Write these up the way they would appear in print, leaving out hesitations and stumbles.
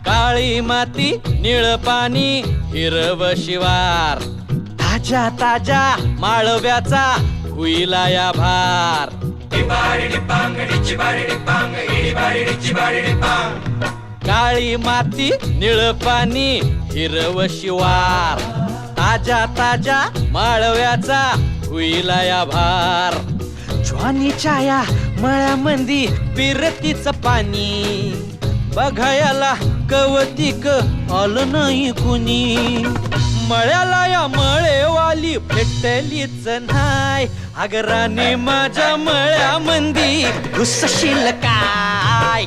काळी माती निळ पाणी हिरव शिवार ताजा ताजा माळव्याचा हुईला या भार काळी माती निळ पाणी हिरव शिवार ताजा ताजा माळव्याचा हुईला या भार ज्वानीच्या या मळ्यामंदी पिरतीच पाणी बघायला कवतिक आलं नाही कुणी मळ्याला या मळेवाली भेटलीच नाही अगराने माझ्या मळ्यामंदी घुसशील काय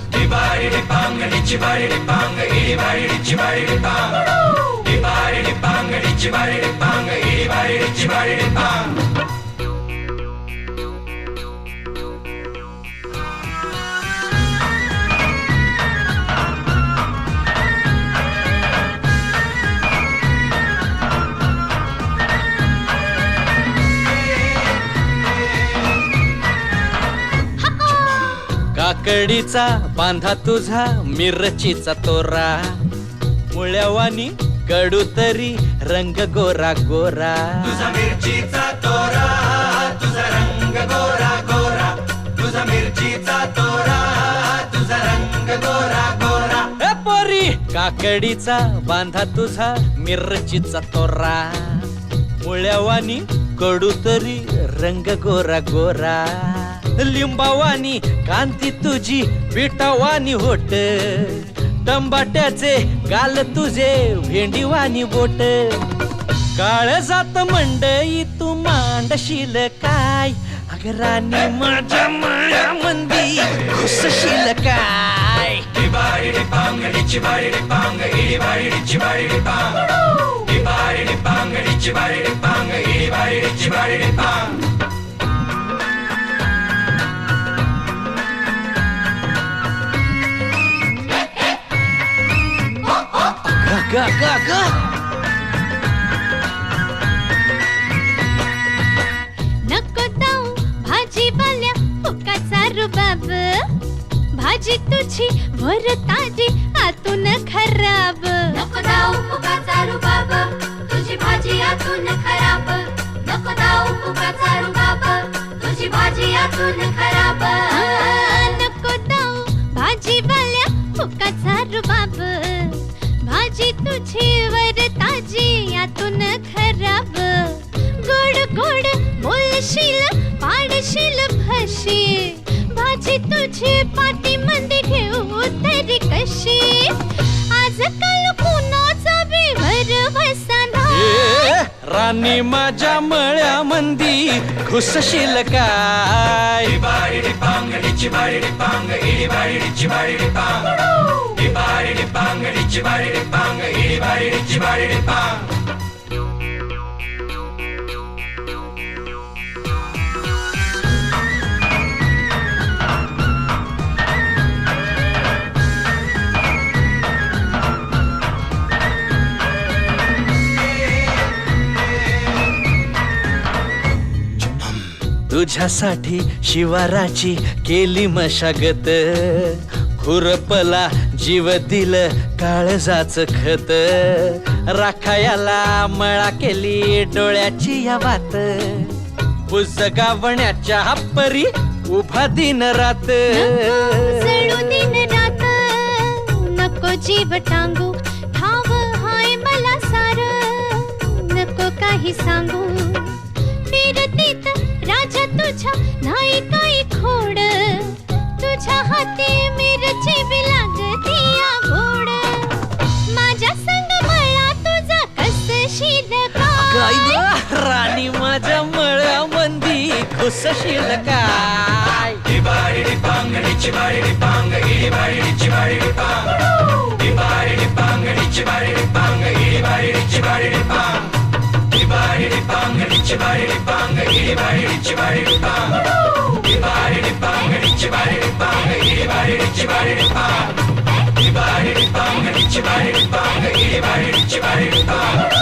काकडीचा बांधा तुझा मिरचीचा तोरा मुळ्यावानी कडू तरी रंग गोरा गोरा तुझा मिरचीचा तोरा तुझा रंग गोरा गोरा तुझा मिरचीचा तोरा तुझा रंग गोरा गोरा ए पोरी काकडीचा बांधा तुझा मिरचीचा तोरा मुळ्यावानी कडू तरी रंग गोरा गोरा लिंबावानी कांती तुझी पिठावानी होट टंबाट्याचे गाल तुझे भेंडीवानी बोट काळ जात मंडई तू मांडशील काय अगरानी माझ्या मळ्यामंदी घुसशील काय गा गा गा नको जाऊ भाजीवाल्या फुकाचा रुबाब भाजी तुझी वर ताजी आतून खराब नको जाऊ फुकाचा रुबाब तुझी भाजी आतून खराब नको जाऊ फुकाचा रुबाब तुझी भाजी आतून खराब नको जाऊ भाजीवाल्या फुकाचा रुबाब भाजी तुझी वर ताजी आतून खराब गोड गोड बोलशील पाडशील फशी भाजी तुझी पाटी मंदी घेऊ तरी कशी आजकाल कुणाचा बिवर बसना राणी माझ्या मळ्यामंदी घुसशील काय तुझ्यासाठी शिवाराची केली मशागत खुरपला जीव दिल काळजाच खत राखायाला मळा केली डोळ्याची या वात बुजगावण्याच्या परी उभा दिन रात जळू दिन रात नको जीव टांगू ठाव हाय मला सार नको काही सांगू फिरतीत राजा तुझ्या नाही काही खोड तुझ्या हाती मिरची बी लागती या गोड माझ्या संग मळा तुझा कसशील काय राणी माझ्या मळ्यामंदी घुसशील काय Chibari